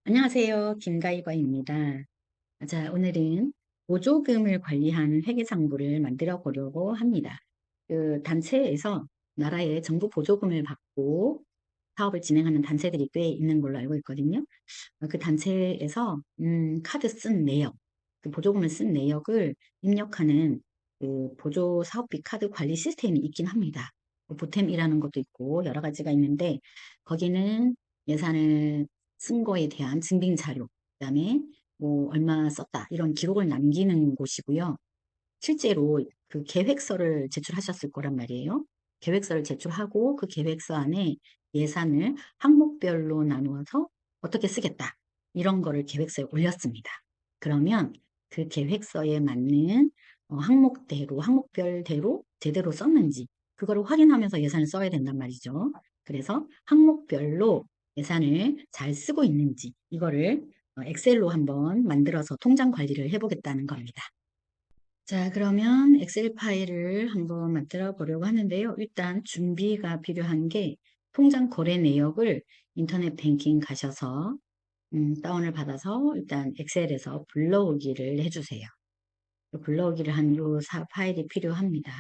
안녕하세요. 김가이버입니다. 자, 오늘은 보조금을 관리하는 회계장부를 만들어 보려고 합니다. 그 단체에서 나라의 정부 보조금을 받고 사업을 진행하는 단체들이 꽤 있는 걸로 알고 있거든요. 그 단체에서 카드 쓴 내역, 그 보조금을 쓴 내역을 입력하는 그 보조 사업비 카드 관리 시스템이 있긴 합니다. 보탬이라는 것도 있고 여러 가지가 있는데 거기는 예산을 쓴 거에 대한 증빙 자료, 그다음에 뭐 얼마 썼다 이런 기록을 남기는 곳이고요. 실제로 그 계획서를 제출하셨을 거란 말이에요. 계획서를 제출하고 그 계획서 안에 예산을 항목별로 나누어서 어떻게 쓰겠다. 이런 거를 계획서에 올렸습니다. 그러면 그 계획서에 맞는 항목대로, 항목별대로 제대로 썼는지 그거를 확인하면서 예산을 써야 된단 말이죠. 그래서 항목별로 예산을 잘 쓰고 있는지 이거를 엑셀로 한번 만들어서 통장 관리를 해보겠다는 겁니다. 자, 그러면 엑셀 파일을 한번 만들어 보려고 하는데요. 일단 준비가 필요한 게 통장 거래 내역을 인터넷 뱅킹 가셔서 다운을 받아서 일단 엑셀에서 불러오기를 해주세요. 불러오기를 한 요 파일이 필요합니다.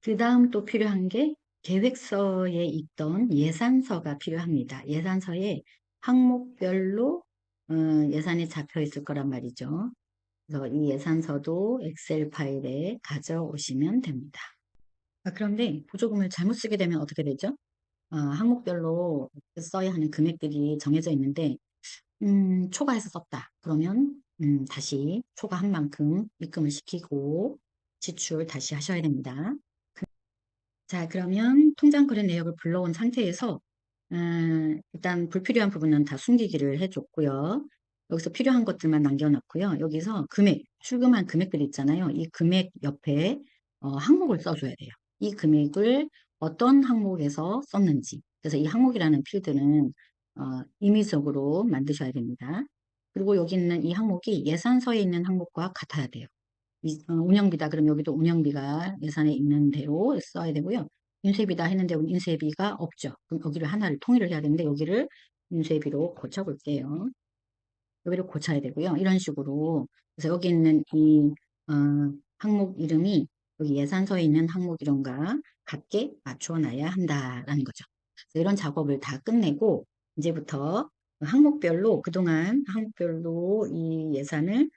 그 다음 또 필요한 게 계획서에 있던 예산서가 필요합니다. 예산서에 항목별로 예산이 잡혀 있을 거란 말이죠. 그래서 이 예산서도 엑셀 파일에 가져오시면 됩니다. 그런데 보조금을 잘못 쓰게 되면 어떻게 되죠? 항목별로 써야 하는 금액들이 정해져 있는데 초과해서 썼다. 그러면 다시 초과한 만큼 입금을 시키고 지출 다시 하셔야 됩니다. 자, 그러면 통장 거래 내역을 불러온 상태에서 일단 불필요한 부분은 다 숨기기를 해줬고요. 여기서 필요한 것들만 남겨놨고요. 여기서 금액, 출금한 금액들 있잖아요. 이 금액 옆에 항목을 써줘야 돼요. 이 금액을 어떤 항목에서 썼는지. 그래서 이 항목이라는 필드는 임의적으로 만드셔야 됩니다. 그리고 여기 있는 이 항목이 예산서에 있는 항목과 같아야 돼요. 운영비다. 그럼 여기도 운영비가 예산에 있는 대로 써야 되고요. 인쇄비다 했는데 인쇄비가 없죠. 그럼 여기를 하나를 통일을 해야 되는데 여기를 인쇄비로 고쳐볼게요. 여기를 고쳐야 되고요. 이런 식으로. 그래서 여기 있는 이 항목 이름이 여기 예산서에 있는 항목 이름과 같게 맞춰 놔야 한다라는 거죠. 그래서 이런 작업을 다 끝내고 이제부터 항목별로 그동안 항목별로 이 예산을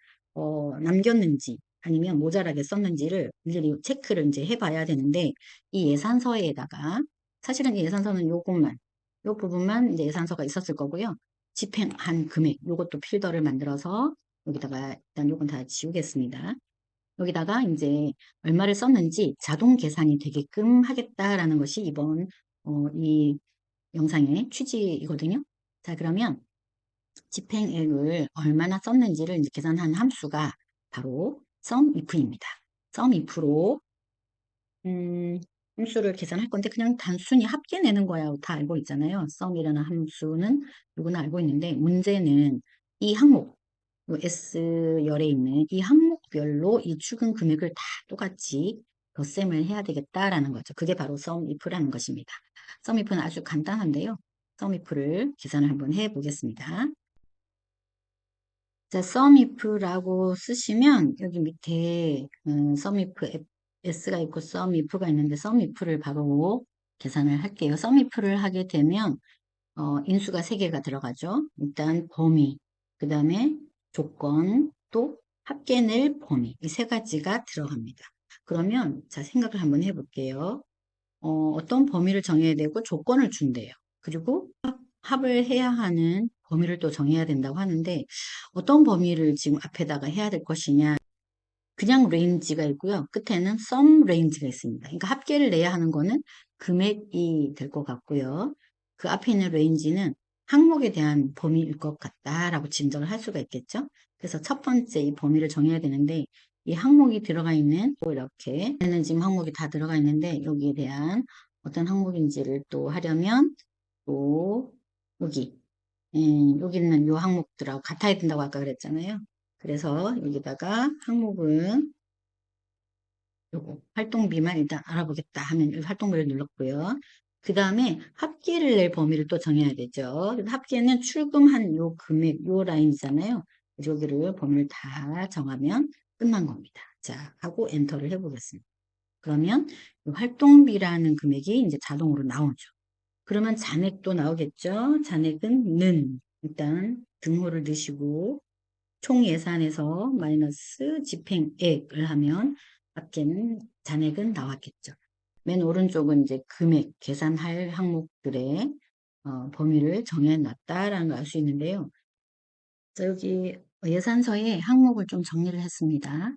남겼는지 아니면 모자라게 썼는지를 일일이 체크를 이제 해봐야 되는데 이 예산서에다가 사실은 이 예산서는 요것만 요 부분만 이제 예산서가 있었을 거고요. 집행한 금액, 요것도 필더를 만들어서 여기다가 일단 요건 다 지우겠습니다. 여기다가 이제 얼마를 썼는지 자동 계산이 되게끔 하겠다라는 것이 이번 이 영상의 취지이거든요. 자, 그러면 집행액을 얼마나 썼는지를 이제 계산한 함수가 바로 SUMIF입니다. SUMIF로 함수를 계산할 건데 그냥 단순히 합계 내는 거야 다 알고 있잖아요. SUM이라는 함수는 누구나 알고 있는데 문제는 이 항목 요 S열에 있는 이 항목별로 이 출금 금액을 다 똑같이 덧셈을 해야 되겠다라는 거죠. 그게 바로 SUMIF라는 것입니다. SUMIF는 아주 간단한데요. SUMIF를 계산을 한번 해 보겠습니다. 자, SUMIF라고 쓰시면 여기 밑에 SUMIF S가 있고 SUMIF가 있는데 SUMIF를 바로 계산을 할게요. SUMIF를 하게 되면 인수가 3개가 들어가죠. 일단 범위, 그 다음에 조건, 또 합계낼 범위 이 3가지가 들어갑니다. 그러면 자 생각을 한번 해볼게요. 어떤 범위를 정해야 되고 조건을 준대요. 그리고 합을 해야 하는 범위를 또 정해야 된다고 하는데 어떤 범위를 지금 앞에다가 해야 될 것이냐. 그냥 레인지가 있고요. 끝에는 sum 레인지가 있습니다. 그러니까 합계를 내야 하는 거는 금액이 될 것 같고요. 그 앞에 있는 레인지는 항목에 대한 범위일 것 같다라고 짐작을 할 수가 있겠죠. 그래서 첫 번째 이 범위를 정해야 되는데 이 항목이 들어가 있는 또 이렇게 얘는 지금 항목이 다 들어가 있는데 여기에 대한 어떤 항목인지를 또 하려면 또 여기 여기 있는 요 항목들하고 같아야 된다고 아까 그랬잖아요. 그래서 여기다가 항목은 요거 활동비만 일단 알아보겠다 하면 이 활동비를 눌렀고요. 그 다음에 합계를 낼 범위를 또 정해야 되죠. 그래서 합계는 출금한 요 금액, 요 라인이잖아요. 여기를 범위를 다 정하면 끝난 겁니다. 자, 하고 엔터를 해보겠습니다. 그러면 이 활동비라는 금액이 이제 자동으로 나오죠. 그러면 잔액도 나오겠죠. 잔액은 는 일단 등호를 넣으시고 총 예산에서 마이너스 집행액을 하면 밖에는 잔액은 나왔겠죠. 맨 오른쪽은 이제 금액, 계산할 항목들의 범위를 정해놨다라는 걸 알 수 있는데요. 자, 여기 예산서에 항목을 좀 정리를 했습니다.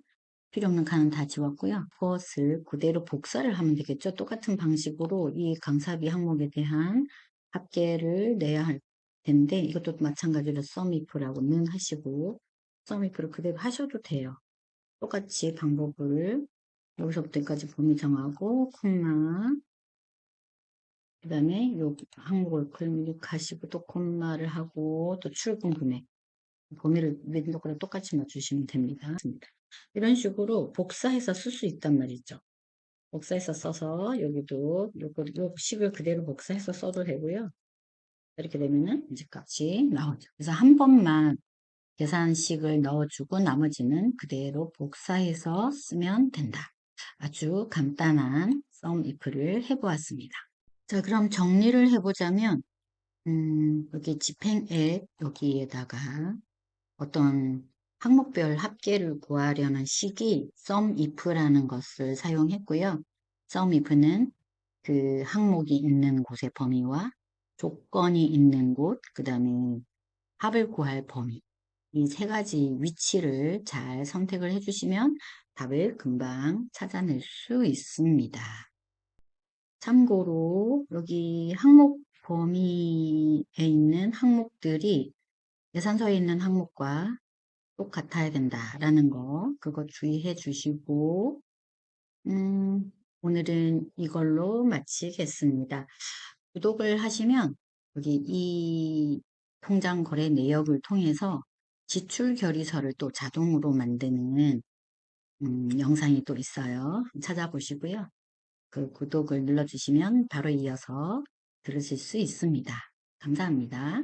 필요 없는 칸은 다 지웠고요. 그것을 그대로 복사를 하면 되겠죠. 똑같은 방식으로 이 강사비 항목에 대한 합계를 내야 할 텐데 이것도 마찬가지로 썸이프라고는 하시고 썸이프를 그대로 하셔도 돼요. 똑같이 방법을 여기서부터 여기까지 범위 정하고 콤마 그 다음에 요 항목을 클릭하시고 또 콤마를 하고 또 출금 금액 범위를 왼쪽으로 똑같이 맞추시면 됩니다. 이런 식으로 복사해서 쓸 수 있단 말이죠. 복사해서 써서 여기도 요 식을 그대로 복사해서 써도 되고요. 이렇게 되면은 이제 값이 나오죠. 그래서 한 번만 계산식을 넣어주고 나머지는 그대로 복사해서 쓰면 된다. 아주 간단한 썸if를 해보았습니다. 자, 그럼 정리를 해보자면 여기 집행액 여기에다가 어떤 항목별 합계를 구하려는 식이 썸if라는 것을 사용했고요. 썸if는 그 항목이 있는 곳의 범위와 조건이 있는 곳, 그 다음에 합을 구할 범위 이 세 가지 위치를 잘 선택을 해주시면 답을 금방 찾아낼 수 있습니다. 참고로 여기 항목 범위에 있는 항목들이 예산서에 있는 항목과 똑같아야 된다라는 거 그거 주의해 주시고 오늘은 이걸로 마치겠습니다. 구독을 하시면 여기 이 통장 거래 내역을 통해서 지출 결의서를 또 자동으로 만드는 영상이 또 있어요. 찾아보시고요. 그 구독을 눌러주시면 바로 이어서 들으실 수 있습니다. 감사합니다.